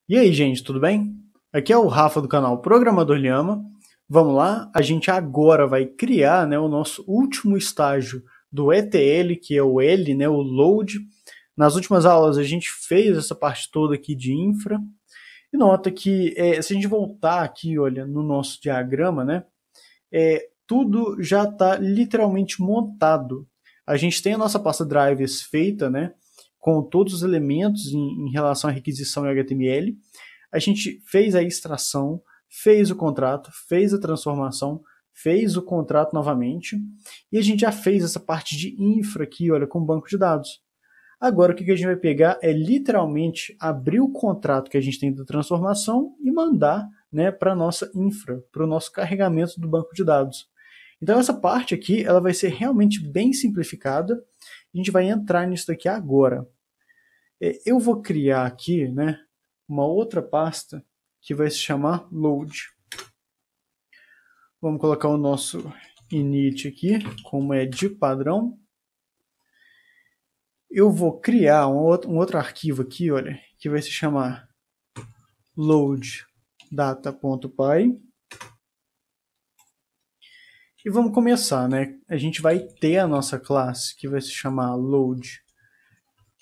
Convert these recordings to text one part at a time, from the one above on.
E aí, gente, tudo bem? Aqui é o Rafa do canal Programador Lhama. Vamos lá, a gente agora vai criar, o nosso último estágio do ETL, que é o L, o Load. Nas últimas aulas a gente fez essa parte toda aqui de infra. E nota que se a gente voltar aqui, olha, no nosso diagrama, tudo já está literalmente montado. A gente tem a nossa pasta drivers feita, com todos os elementos em relação à requisição em HTML. A gente fez a extração, fez o contrato, fez a transformação, fez o contrato novamente, e a gente já fez essa parte de infra aqui, olha, com banco de dados. Agora o que a gente vai pegar é literalmente abrir o contrato que a gente tem da transformação e mandar para a nossa infra, para o nosso carregamento do banco de dados. Então essa parte aqui ela vai ser realmente bem simplificada. A gente vai entrar nisso daqui agora. Eu vou criar aqui uma outra pasta que vai se chamar load. Vamos colocar o nosso init aqui, como é de padrão. Eu vou criar um outro arquivo aqui, olha, que vai se chamar load.data.py. E vamos começar, A gente vai ter a nossa classe que vai se chamar load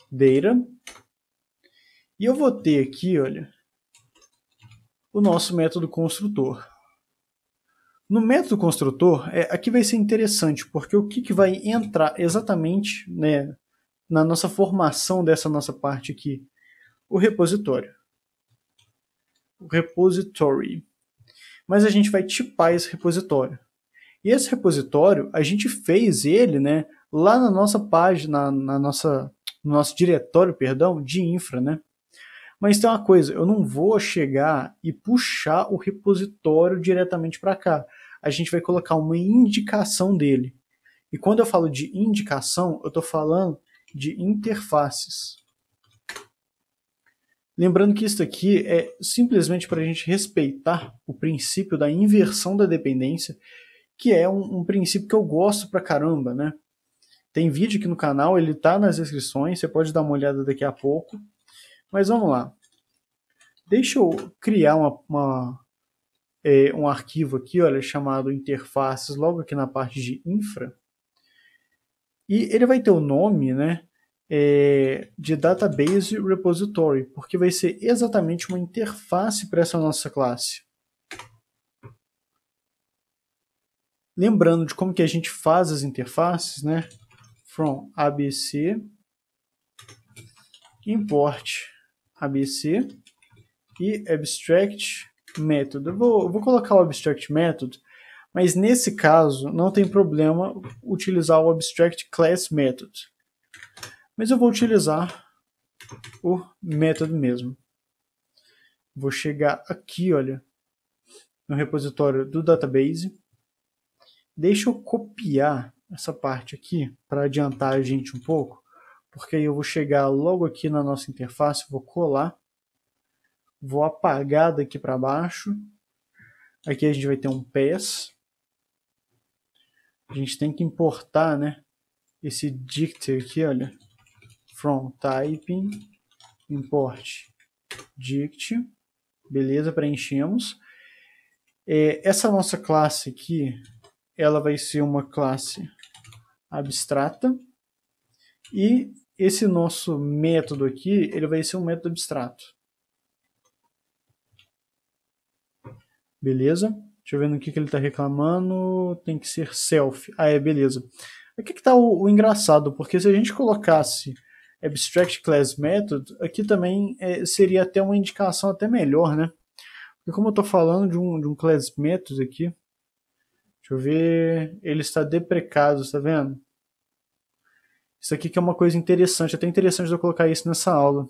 data. E eu vou ter aqui, olha, o nosso método construtor. No método construtor, aqui vai ser interessante, porque o que vai entrar exatamente na nossa formação dessa nossa parte aqui? O repositório. O repository. Mas a gente vai tipar esse repositório. E esse repositório, a gente fez ele lá na nossa página, no nosso diretório, perdão, de infra, Mas tem uma coisa, eu não vou chegar e puxar o repositório diretamente para cá. A gente vai colocar uma indicação dele. E quando eu falo de indicação, eu estou falando de interfaces. Lembrando que isso aqui é simplesmente para a gente respeitar o princípio da inversão da dependência, que é um princípio que eu gosto pra caramba, Tem vídeo aqui no canal, ele está nas descrições, você pode dar uma olhada daqui a pouco. Mas vamos lá. Deixa eu criar um arquivo aqui, olha, chamado interfaces, logo aqui na parte de infra. E ele vai ter o nome, de Database Repository, porque vai ser exatamente uma interface para essa nossa classe. Lembrando de como que a gente faz as interfaces, From ABC, import ABC e abstract method. Eu vou colocar o abstract method, mas nesse caso não tem problema utilizar o abstract class method. Mas eu vou utilizar o method mesmo. Vou chegar aqui, olha, no repositório do database. Deixa eu copiar essa parte aqui para adiantar a gente um pouco, porque aí eu vou chegar logo aqui na nossa interface, vou colar, vou apagar daqui para baixo. Aqui a gente vai ter um pass. A gente tem que importar, esse dict aqui, olha, from typing, import dict, beleza, preenchemos. Essa nossa classe aqui, ela vai ser uma classe abstrata, e esse nosso método aqui, ele vai ser um método abstrato. Beleza? Deixa eu ver no que ele está reclamando. Tem que ser self. Beleza. Aqui que está o engraçado, porque se a gente colocasse abstract class method, aqui também seria até uma indicação até melhor, Porque como eu estou falando de um class method aqui, deixa eu ver, ele está deprecado, está vendo? Isso aqui que é uma coisa interessante, até interessante eu colocar isso nessa aula.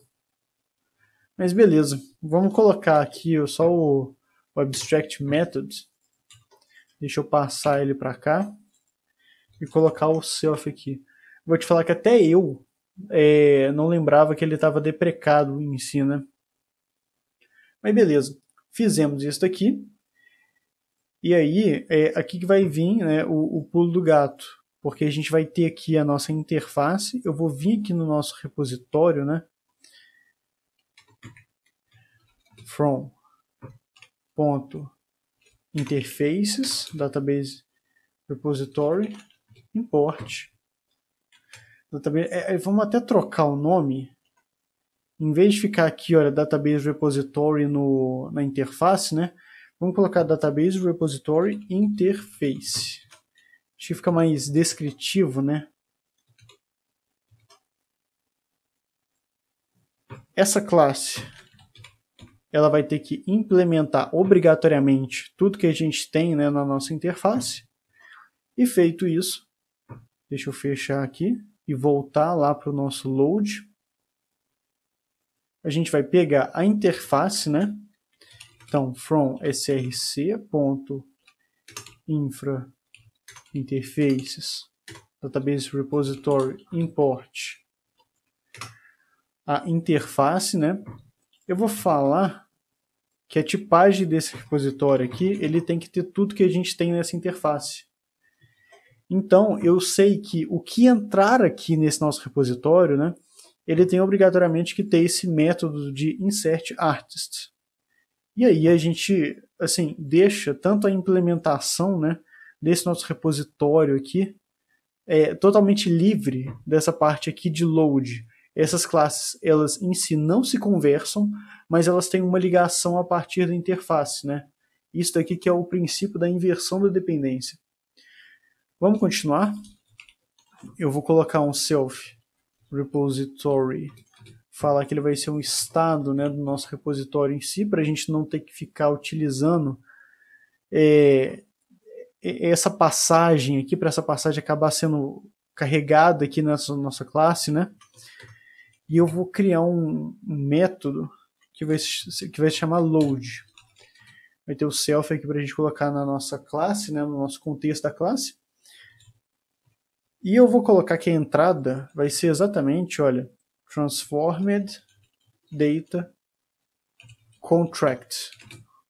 Mas beleza, vamos colocar aqui só o abstract method. Deixa eu passar ele para cá e colocar o self aqui. Vou te falar que até eu não lembrava que ele estava deprecado em si, Mas beleza, fizemos isso aqui. E aí, aqui que vai vir o pulo do gato, porque a gente vai ter aqui a nossa interface. Eu vou vir aqui no nosso repositório, from ponto interfaces, database repository, import. Vamos até trocar o nome. Em vez de ficar aqui, olha, database repository na interface, né? Vamos colocar database repository interface. Acho que fica mais descritivo, né? Essa classe, ela vai ter que implementar obrigatoriamente tudo que a gente tem, né, na nossa interface. E feito isso, deixa eu fechar aqui e voltar lá para o nosso load. A gente vai pegar a interface, né? Então, from src.infra interfaces database repository import a interface, né? Eu vou falar que a tipagem desse repositório aqui, ele tem que ter tudo que a gente tem nessa interface. Então, eu sei que o que entrar aqui nesse nosso repositório, né, ele tem obrigatoriamente que ter esse método de insert artist. E aí a gente, assim, deixa tanto a implementação, né, desse nosso repositório aqui totalmente livre dessa parte aqui de load. Essas classes, elas em si não se conversam, mas elas têm uma ligação a partir da interface, né? Isso daqui que é o princípio da inversão da dependência. Vamos continuar? Eu vou colocar um self repository, falar que ele vai ser um estado, né, do nosso repositório em si, para a gente não ter que ficar utilizando essa passagem aqui, para essa passagem acabar sendo carregada aqui nessa nossa classe, né? E eu vou criar um método que vai se chamar load. Vai ter o self aqui para a gente colocar na nossa classe, né, no nosso contexto da classe. E eu vou colocar que a entrada vai ser exatamente, olha, transformed data contract.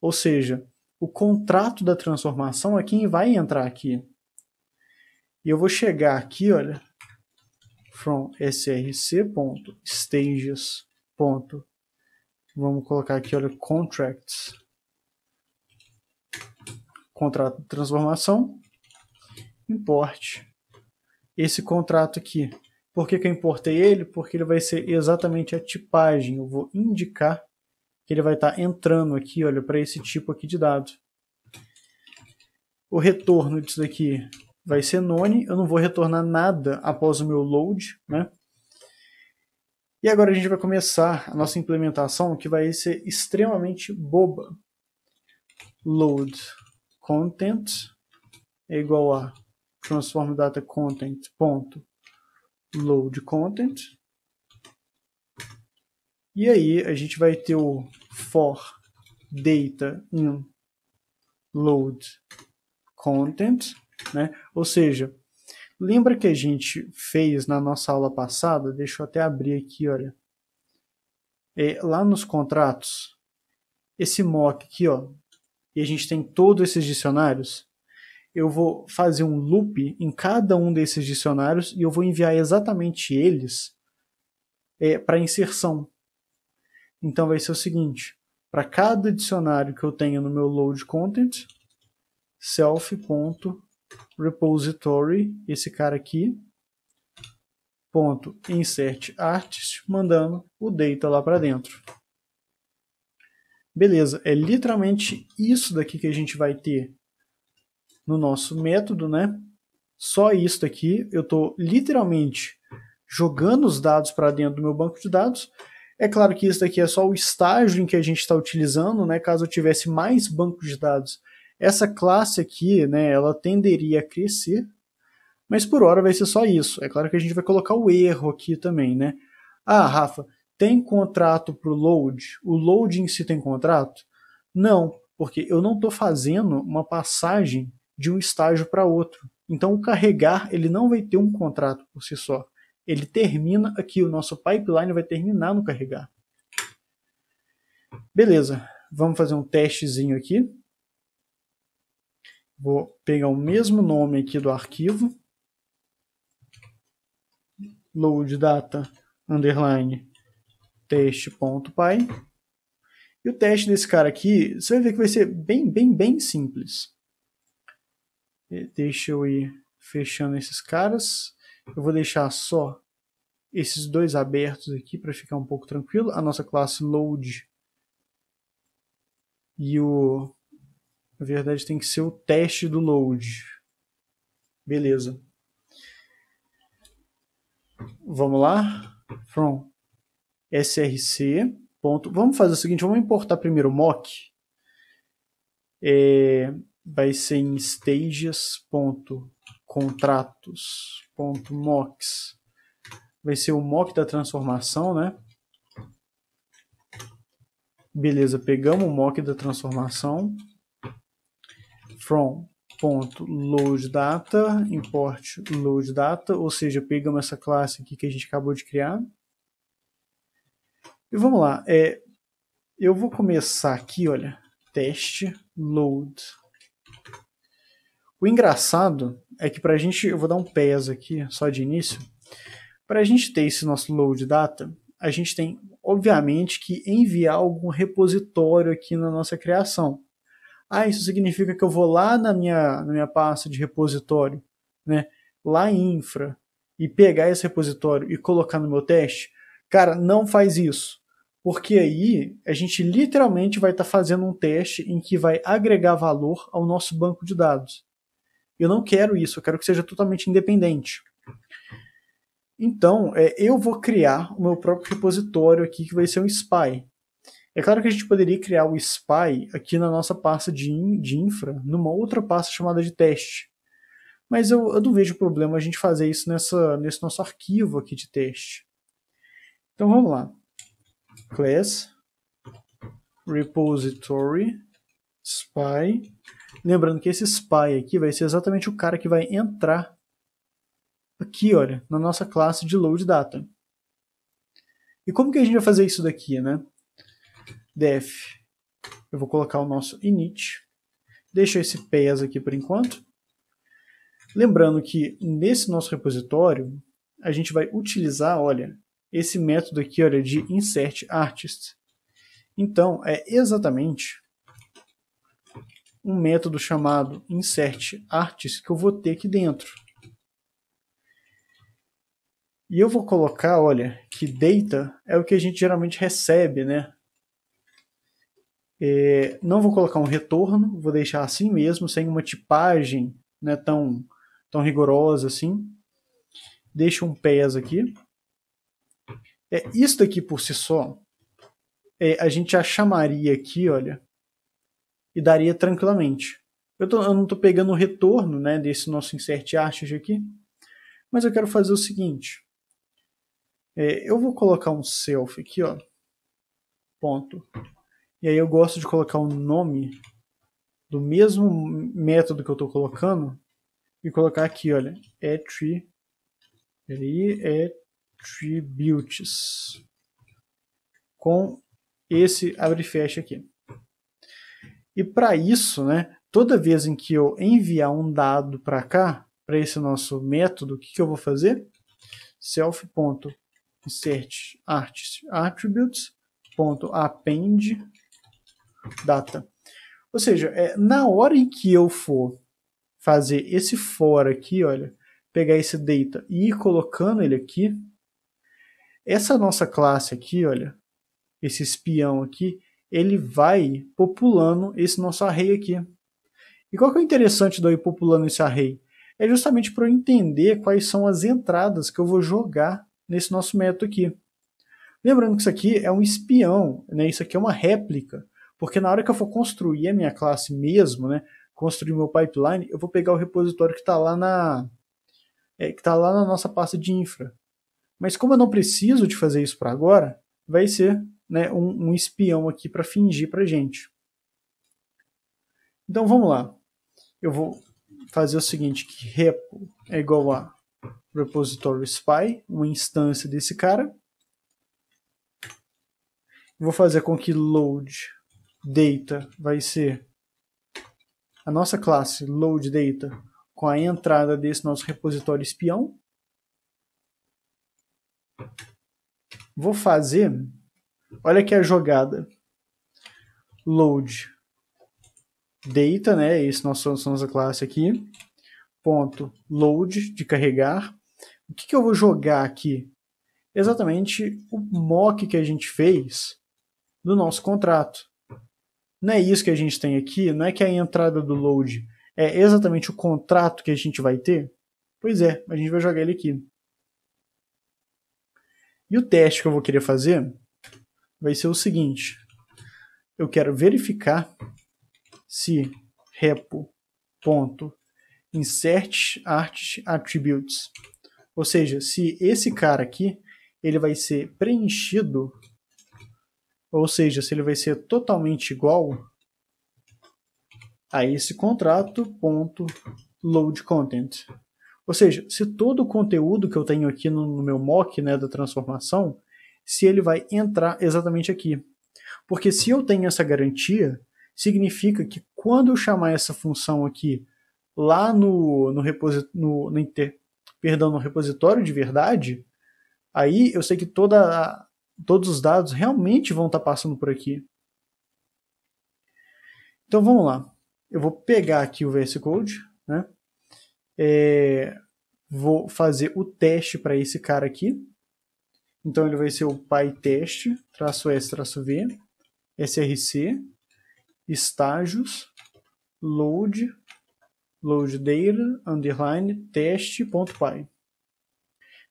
Ou seja, o contrato da transformação é quem vai entrar aqui. E eu vou chegar aqui, olha, from src.stages. Vamos colocar aqui, olha, contracts. Contrato de transformação. Import esse contrato aqui. Por que eu importei ele? Porque ele vai ser exatamente a tipagem. Eu vou indicar que ele vai estar entrando aqui, olha, para esse tipo aqui de dado. O retorno disso daqui vai ser none. Eu não vou retornar nada após o meu load, né? E agora a gente vai começar a nossa implementação, que vai ser extremamente boba. Load content é igual a transform data content ponto load content. E aí a gente vai ter o for data in load content, né? Ou seja, lembra que a gente fez na nossa aula passada? Deixa eu até abrir aqui, olha. Lá nos contratos, esse mock aqui, ó, e a gente tem todos esses dicionários. Eu vou fazer um loop em cada um desses dicionários e eu vou enviar exatamente eles para inserção. Então vai ser o seguinte, para cada dicionário que eu tenho no meu load content, self.repository, esse cara aqui, .insert artist, mandando o data lá para dentro. Beleza, é literalmente isso daqui que a gente vai ter no nosso método, né? Só isso daqui, eu estou literalmente jogando os dados para dentro do meu banco de dados. É claro que isso daqui é só o estágio em que a gente está utilizando, né? Caso eu tivesse mais bancos de dados, essa classe aqui, né, ela tenderia a crescer, mas por hora vai ser só isso. É claro que a gente vai colocar o erro aqui também, né? Ah, Rafa, tem contrato para o load? O load em si tem contrato? Não, porque eu não estou fazendo uma passagem de um estágio para outro. Então o carregar ele não vai ter um contrato por si só. Ele termina aqui, o nosso pipeline vai terminar no carregar. Beleza, vamos fazer um testezinho aqui. Vou pegar o mesmo nome aqui do arquivo. Load data underline teste.py E o teste desse cara aqui, você vai ver que vai ser bem simples. Deixa eu ir fechando esses caras. Eu vou deixar só esses dois abertos aqui para ficar um pouco tranquilo. A nossa classe load e na verdade tem que ser o teste do load. Beleza. Vamos lá. From src. Vamos fazer o seguinte, vamos importar primeiro o mock. Vai ser em stages.contratos.mocks. Vai ser o mock da transformação, né? Beleza, pegamos o mock da transformação. From.loadData, import loadData, ou seja, pegamos essa classe aqui que a gente acabou de criar. E vamos lá, eu vou começar aqui, olha, teste load. O engraçado é que pra gente, eu vou dar um PES aqui, só de início. Para a gente ter esse nosso load data, a gente tem, obviamente, que enviar algum repositório aqui na nossa criação. Isso significa que eu vou lá na minha pasta de repositório, né, lá em infra, e pegar esse repositório e colocar no meu teste? Cara, não faz isso. Porque aí a gente literalmente vai estar fazendo um teste em que vai agregar valor ao nosso banco de dados. Eu não quero isso, eu quero que seja totalmente independente. Então, eu vou criar o meu próprio repositório aqui, que vai ser um SPY. É claro que a gente poderia criar o SPY aqui na nossa pasta de infra, numa outra pasta chamada de teste. Mas eu não vejo problema a gente fazer isso nesse nosso arquivo aqui de teste. Então vamos lá. Class repository SPY. Lembrando que esse SPY aqui vai ser exatamente o cara que vai entrar aqui, olha, na nossa classe de load data. E como que a gente vai fazer isso daqui, né? Def, eu vou colocar o nosso init, deixa esse PES aqui por enquanto. Lembrando que nesse nosso repositório, a gente vai utilizar, olha, esse método aqui, olha, de insertArtist. Então, é exatamente um método chamado insertArtist que eu vou ter aqui dentro. E eu vou colocar, olha, que data é o que a gente geralmente recebe, né? Não vou colocar um retorno, vou deixar assim mesmo, sem uma tipagem, né, tão rigorosa assim. Deixa um PES aqui. Isso daqui por si só, a gente já chamaria aqui, olha, e daria tranquilamente. Eu não estou pegando o retorno, né, desse nosso insertArtist aqui, mas eu quero fazer o seguinte. Eu vou colocar um self aqui, ó, ponto. E aí eu gosto de colocar o nome do mesmo método que eu estou colocando e colocar aqui, olha, attributes com esse abre e fecha aqui. E para isso, né, toda vez em que eu enviar um dado para cá, para esse nosso método, o que eu vou fazer? self.insertArtistAttributes.append data. Ou seja, na hora em que eu for fazer esse for aqui, olha, pegar esse data e ir colocando ele aqui, essa nossa classe aqui, olha, esse espião aqui, ele vai populando esse nosso array aqui. E qual que é o interessante de eu ir populando esse array? É justamente para eu entender quais são as entradas que eu vou jogar nesse nosso método aqui. Lembrando que isso aqui é um espião, né? Isso aqui é uma réplica. Porque na hora que eu for construir a minha classe mesmo, né, construir meu pipeline, eu vou pegar o repositório que está lá na nossa pasta de infra. Mas como eu não preciso de fazer isso para agora, vai ser, né, um espião aqui para fingir para a gente. Então vamos lá. Eu vou fazer o seguinte, que repo é igual a repository spy, uma instância desse cara. Vou fazer com que load data vai ser a nossa classe load data com a entrada desse nosso repositório espião. Vou fazer, olha aqui a jogada. load data, né? Esse nossa classe aqui. Ponto load, de carregar. O que eu vou jogar aqui? Exatamente o mock que a gente fez do nosso contrato. Não é isso que a gente tem aqui? Não é que a entrada do load é exatamente o contrato que a gente vai ter? Pois é, a gente vai jogar ele aqui. E o teste que eu vou querer fazer vai ser o seguinte. Eu quero verificar se repo.insertArtAttributes, ou seja, se esse cara aqui ele vai ser preenchido, ou seja, se ele vai ser totalmente igual a esse contrato.loadContent. Ou seja, se todo o conteúdo que eu tenho aqui no meu mock, né, da transformação, se ele vai entrar exatamente aqui. Porque se eu tenho essa garantia, significa que quando eu chamar essa função aqui lá no repositório de verdade, aí eu sei que todos os dados realmente vão estar passando por aqui. Então vamos lá. Eu vou pegar aqui o VS Code, né? Vou fazer o teste para esse cara aqui. Então ele vai ser o pytest -s-v src estágios load data underline test.py.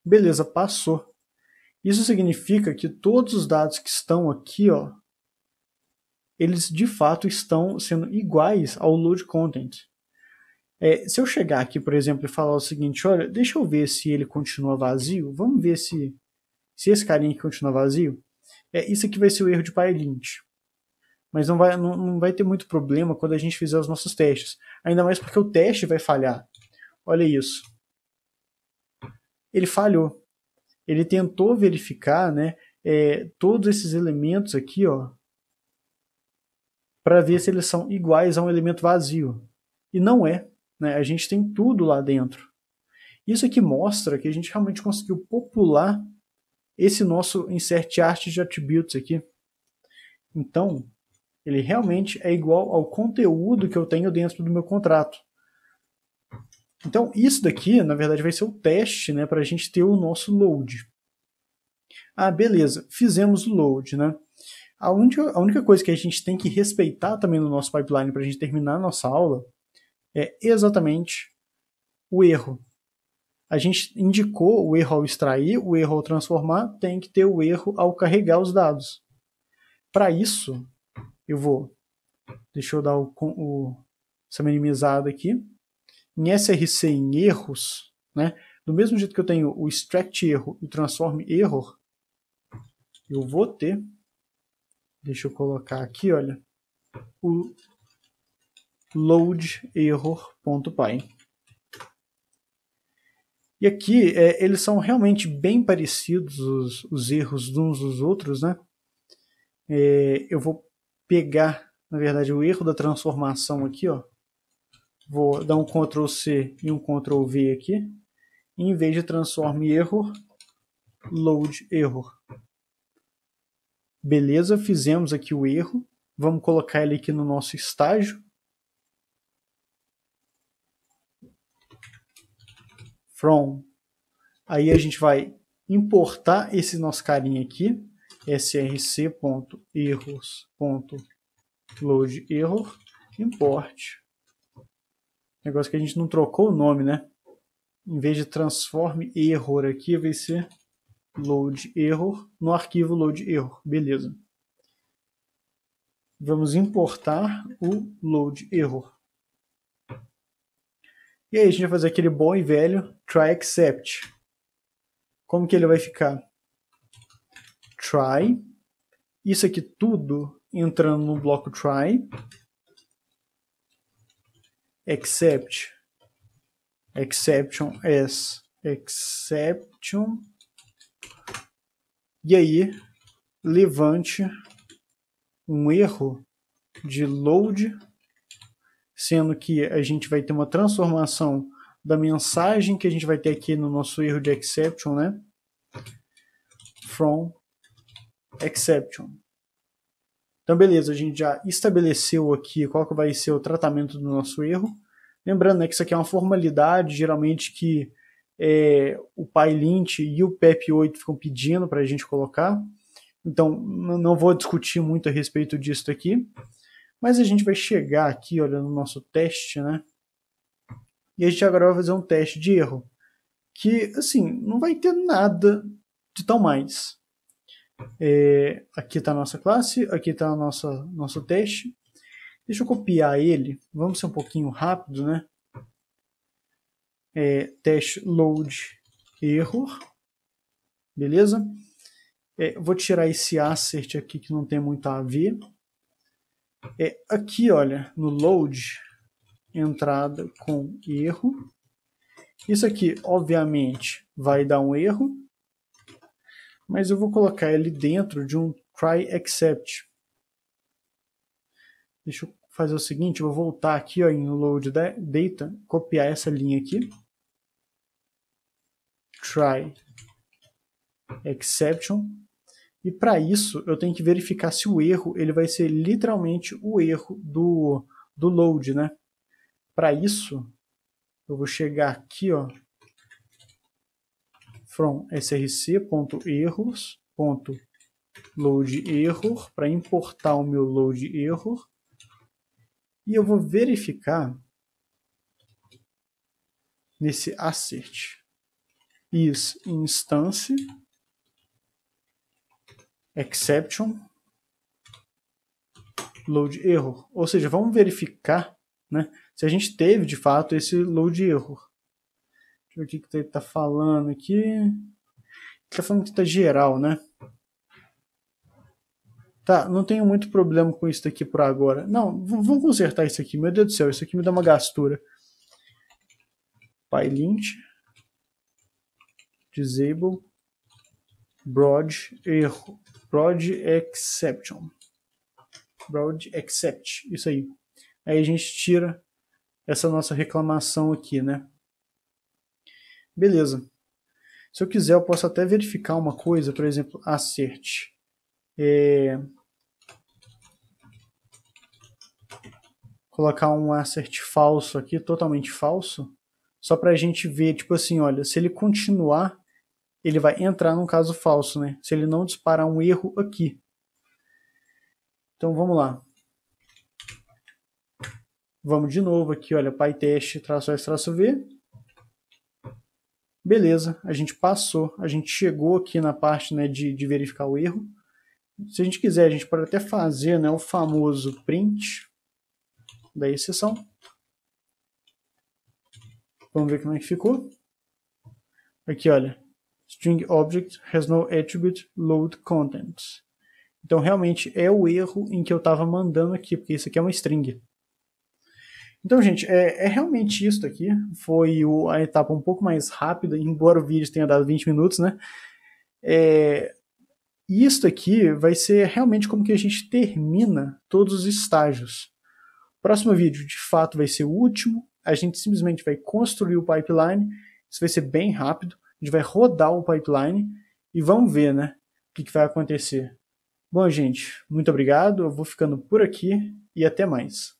Beleza, passou. Isso significa que todos os dados que estão aqui, ó, eles de fato estão sendo iguais ao load content. Se eu chegar aqui, por exemplo, e falar o seguinte, olha, deixa eu ver se ele continua vazio, vamos ver se esse carinha aqui continua vazio. Isso aqui vai ser o erro de PyLint. Mas não vai ter muito problema quando a gente fizer os nossos testes. Ainda mais porque o teste vai falhar. Olha isso. Ele falhou. Ele tentou verificar, né, todos esses elementos aqui, para ver se eles são iguais a um elemento vazio. E não é. Né? A gente tem tudo lá dentro. Isso aqui mostra que a gente realmente conseguiu popular esse nosso insert art de attributes aqui. Então, ele realmente é igual ao conteúdo que eu tenho dentro do meu contrato. Então, isso daqui, na verdade, vai ser o teste, né, para a gente ter o nosso load. Ah, beleza, fizemos o load, né? A única coisa que a gente tem que respeitar também no nosso pipeline para a gente terminar a nossa aula é exatamente o erro. A gente indicou o erro ao extrair, o erro ao transformar, tem que ter o erro ao carregar os dados. Para isso, deixa eu dar essa minimizada aqui. Em src em erros, né, do mesmo jeito que eu tenho o extract erro e o transform error, eu vou ter, deixa eu colocar aqui, olha, o load error.py. E aqui, eles são realmente bem parecidos, os erros de uns dos outros, né? Eu vou pegar, na verdade, o erro da transformação aqui, ó. Vou dar um Ctrl C e um Ctrl V aqui. E em vez de transform error, load error. Beleza, fizemos aqui o erro. Vamos colocar ele aqui no nosso estágio. From. Aí a gente vai importar esse nosso carinha aqui. src.errors.loadError. Import. Negócio que a gente não trocou o nome, né? Em vez de transform error aqui, vai ser load error no arquivo load error. Beleza. Vamos importar o load error. E aí a gente vai fazer aquele bom e velho try except. Como que ele vai ficar? Try. Isso aqui tudo entrando no bloco try. Except. Exception as exception. E aí, levante um erro de load, sendo que a gente vai ter uma transformação da mensagem que a gente vai ter aqui no nosso erro de exception, né? From exception. Então, beleza, a gente já estabeleceu aqui qual que vai ser o tratamento do nosso erro. Lembrando, né, que isso aqui é uma formalidade, geralmente que o PyLint e o PEP8 ficam pedindo para a gente colocar. Então, não vou discutir muito a respeito disso aqui. Mas a gente vai chegar aqui, olha, no nosso teste, né? E a gente agora vai fazer um teste de erro. Que, assim, não vai ter nada de tão mais. Aqui está a nossa classe, aqui está o nosso teste. Deixa eu copiar ele. Vamos ser um pouquinho rápido, né? Teste load error. Beleza? Vou tirar esse assert aqui que não tem muito a ver. Aqui, olha, no load, entrada com erro. Isso aqui, obviamente, vai dar um erro. Mas eu vou colocar ele dentro de um try except. Deixa eu fazer o seguinte, eu vou voltar aqui ó, em load data, copiar essa linha aqui. Try exception. E para isso eu tenho que verificar se o erro ele vai ser literalmente o erro do load, né? Para isso eu vou chegar aqui, ó, from src.errors.loadError para importar o meu load error. E eu vou verificar nesse assert is instance exception load error. Ou seja, vamos verificar, né, se a gente teve de fato esse load error. Deixa eu ver o que ele está falando aqui. Ele está falando que está geral, né? Tá, não tenho muito problema com isso aqui por agora. Não, vamos consertar isso aqui. Meu Deus do céu, isso aqui me dá uma gastura. PyLint disable broad erro, broad exception, broad except, isso aí. Aí a gente tira essa nossa reclamação aqui, né? Beleza. Se eu quiser, eu posso até verificar uma coisa, por exemplo, assert. Colocar um assert falso aqui, totalmente falso, só para a gente ver, tipo assim, olha, se ele continuar, ele vai entrar num caso falso, né? Se ele não disparar um erro aqui. Então vamos lá. Vamos de novo aqui, olha, pytest-s-v. Beleza, a gente passou, a gente chegou aqui na parte, né, de verificar o erro. Se a gente quiser, a gente pode até fazer, né, o famoso print da exceção. Vamos ver como é que ficou. Aqui, olha, string object has no attribute load contents. Então, realmente, é o erro em que eu estava mandando aqui, porque isso aqui é uma string. Então, gente, é realmente isso aqui. Foi a etapa um pouco mais rápida, embora o vídeo tenha dado 20 minutos, né? Isso aqui vai ser realmente como que a gente termina todos os estágios. O próximo vídeo, de fato, vai ser o último. A gente simplesmente vai construir o pipeline. Isso vai ser bem rápido. A gente vai rodar o pipeline e vamos ver, né, o que vai acontecer. Bom, gente, muito obrigado. Eu vou ficando por aqui e até mais.